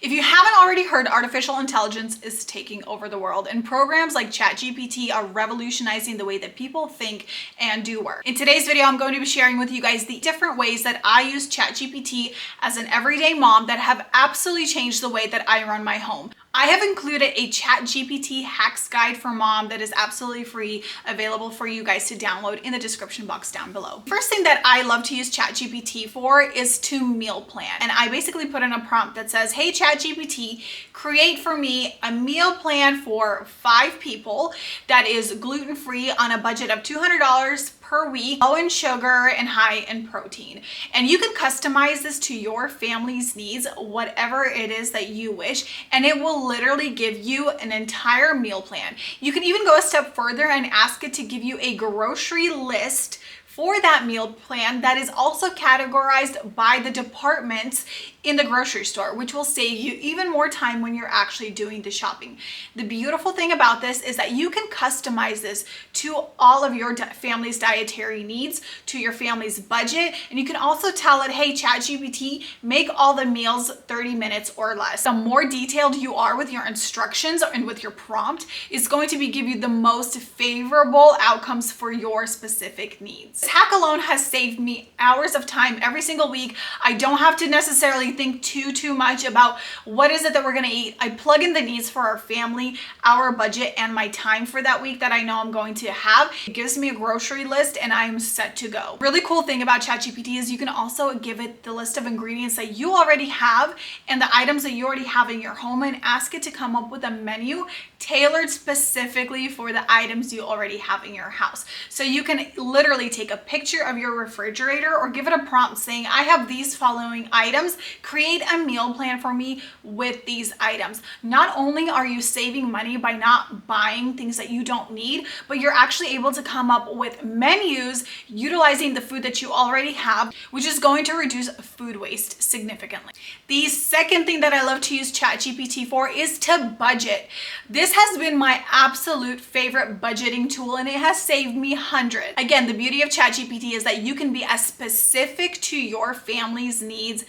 If you haven't already heard, artificial intelligence is taking over the world, and programs like ChatGPT are revolutionizing the way that people think and do work. In today's video, I'm going to be sharing with you guys the different ways that I use ChatGPT as an everyday mom that have absolutely changed the way that I run my home. I have included a ChatGPT Hacks guide for mom that is absolutely free, available for you guys to download in the description box down below. First thing that I love to use ChatGPT for is to meal plan. And I basically put in a prompt that says, hey ChatGPT, create for me a meal plan for 5 people that is gluten-free on a budget of $200 per week, low in sugar and high in protein. And you can customize this to your family's needs, whatever it is that you wish, and it will literally give you an entire meal plan. You can even go a step further and ask it to give you a grocery list for that meal plan that is also categorized by the departments in the grocery store, which will save you even more time when you're actually doing the shopping. The beautiful thing about this is that you can customize this to all of your family's dietary needs, to your family's budget, and you can also tell it, hey ChatGPT, make all the meals 30 minutes or less. The more detailed you are with your instructions and with your prompt is going to give you the most favorable outcomes for your specific needs. This hack alone has saved me hours of time every single week. I don't have to necessarily think too much about what is it that we're gonna eat. I plug in the needs for our family, our budget, and my time for that week that I know I'm going to have. It gives me a grocery list and I'm set to go. Really cool thing about ChatGPT is you can also give it the list of ingredients that you already have and the items that you already have in your home and ask it to come up with a menu tailored specifically for the items you already have in your house. So you can literally take a picture of your refrigerator or give it a prompt saying, I have these following items, create a meal plan for me with these items. Not only are you saving money by not buying things that you don't need, but you're actually able to come up with menus utilizing the food that you already have, which is going to reduce food waste significantly. The second thing that I love to use ChatGPT for is to budget. This has been my absolute favorite budgeting tool and it has saved me hundreds. Again, the beauty of ChatGPT is that you can be as specific to your family's needs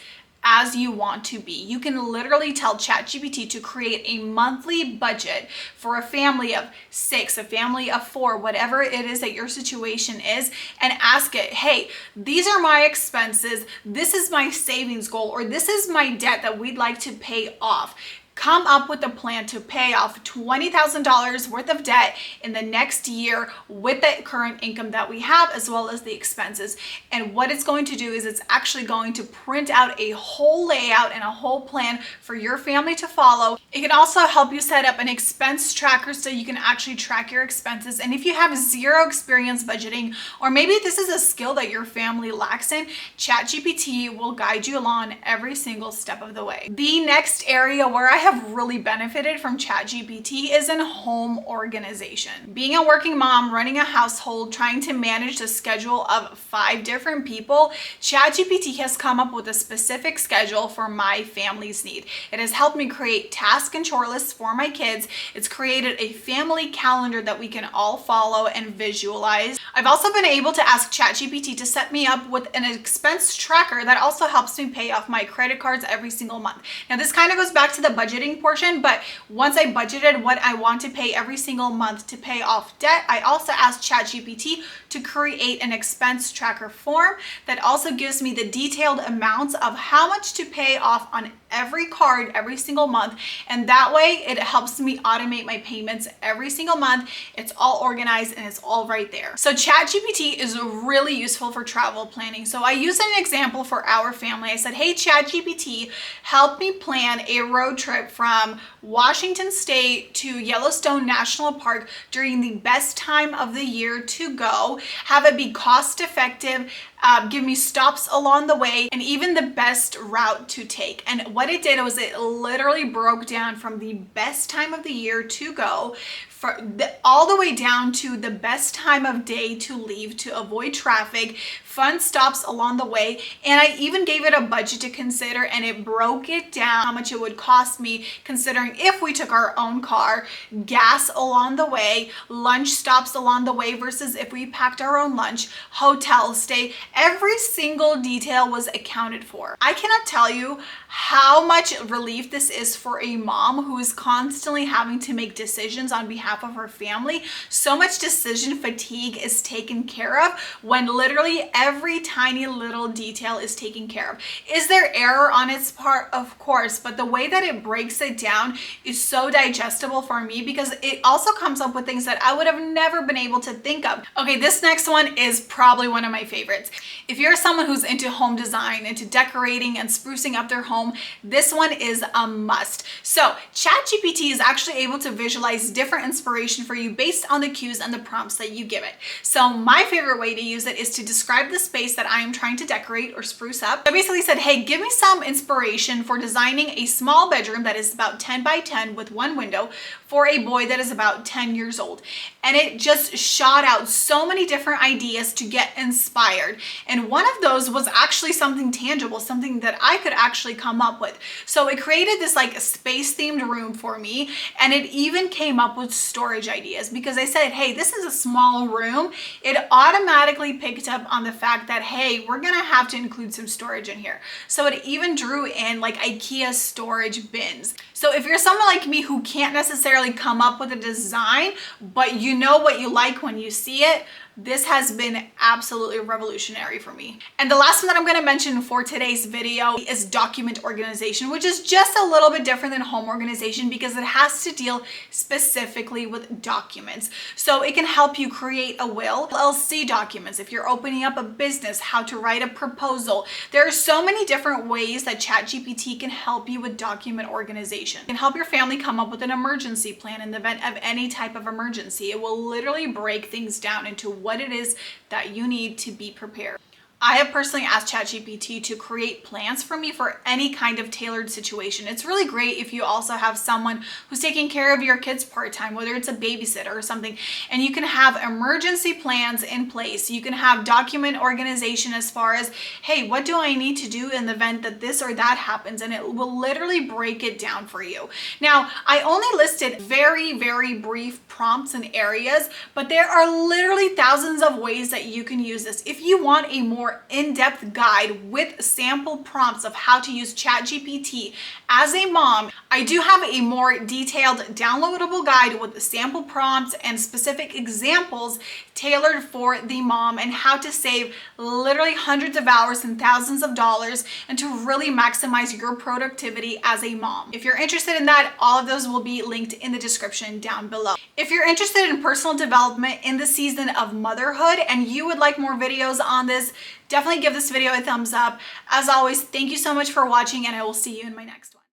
as you want to be. You can literally tell ChatGPT to create a monthly budget for a family of 6, a family of 4, whatever it is that your situation is, and ask it, hey, these are my expenses, this is my savings goal, or this is my debt that we'd like to pay off. Come up with a plan to pay off $20,000 worth of debt in the next year with the current income that we have, as well as the expenses. And what it's going to do is it's actually going to print out a whole layout and a whole plan for your family to follow. It can also help you set up an expense tracker so you can actually track your expenses. And if you have zero experience budgeting, or maybe this is a skill that your family lacks in, ChatGPT will guide you along every single step of the way. The next area where I have really benefited from ChatGPT is in home organization. Being a working mom, running a household, trying to manage the schedule of 5 different people, ChatGPT has come up with a specific schedule for my family's need. It has helped me create task and chore lists for my kids. It's created a family calendar that we can all follow and visualize. I've also been able to ask ChatGPT to set me up with an expense tracker that also helps me pay off my credit cards every single month. Now this kind of goes back to the budgeting portion, but once I budgeted what I want to pay every single month to pay off debt, I also asked ChatGPT to create an expense tracker form that also gives me the detailed amounts of how much to pay off on every card every single month, and that way it helps me automate my payments every single month. It's all organized and it's all right there. So ChatGPT is really useful for travel planning. So I used an example for our family. I said, hey ChatGPT, help me plan a road trip from Washington State to Yellowstone National Park during the best time of the year to go, have it be cost effective, give me stops along the way, and even the best route to take. And what it did was it literally broke down from the best time of the year to go all the way down to the best time of day to leave to avoid traffic, fun stops along the way. And I even gave it a budget to consider, and it broke it down how much it would cost me considering if we took our own car, gas along the way, lunch stops along the way versus if we packed our own lunch, hotel stay, Every single detail was accounted for. I cannot tell you how much relief this is for a mom who is constantly having to make decisions on behalf of her family. So much decision fatigue is taken care of when literally every tiny little detail is taken care of. Is there error on its part? Of course, but the way that it breaks it down is so digestible for me because it also comes up with things that I would have never been able to think of. Okay, this next one is probably one of my favorites. If you're someone who's into home design, into decorating and sprucing up their home, this one is a must. So ChatGPT is actually able to visualize different inspiration for you based on the cues and the prompts that you give it. So my favorite way to use it is to describe the space that I am trying to decorate or spruce up. I basically said, hey, give me some inspiration for designing a small bedroom that is about 10 by 10 with one window for a boy that is about 10 years old. And it just shot out so many different ideas to get inspired. And one of those was actually something tangible, something that I could actually come up with. So it created this like space themed room for me. And it even came up with storage ideas because I said, hey, this is a small room. It automatically picked up on the fact that, hey, we're gonna have to include some storage in here. So it even drew in like IKEA storage bins. So if you're someone like me who can't necessarily come up with a design, but you know what you like when you see it, this has been absolutely revolutionary for me. And the last one that I'm going to mention for today's video is document organization, which is just a little bit different than home organization because it has to deal specifically with documents. So it can help you create a will, LLC documents, if you're opening up a business, how to write a proposal. There are so many different ways that ChatGPT can help you with document organization. It can help your family come up with an emergency plan in the event of any type of emergency. It will literally break things down into what it is that you need to be prepared. I have personally asked ChatGPT to create plans for me for any kind of tailored situation. It's really great if you also have someone who's taking care of your kids part-time, whether it's a babysitter or something, and you can have emergency plans in place. You can have document organization as far as, hey, what do I need to do in the event that this or that happens? And it will literally break it down for you. Now, I only listed very, very brief prompts and areas, but there are literally thousands of ways that you can use this. If you want a more in-depth guide with sample prompts of how to use ChatGPT as a mom, I do have a more detailed downloadable guide with the sample prompts and specific examples tailored for the mom and how to save literally hundreds of hours and thousands of dollars and to really maximize your productivity as a mom. If you're interested in that, all of those will be linked in the description down below. If you're interested in personal development in the season of motherhood and you would like more videos on this, definitely give this video a thumbs up. As always, thank you so much for watching and I will see you in my next one.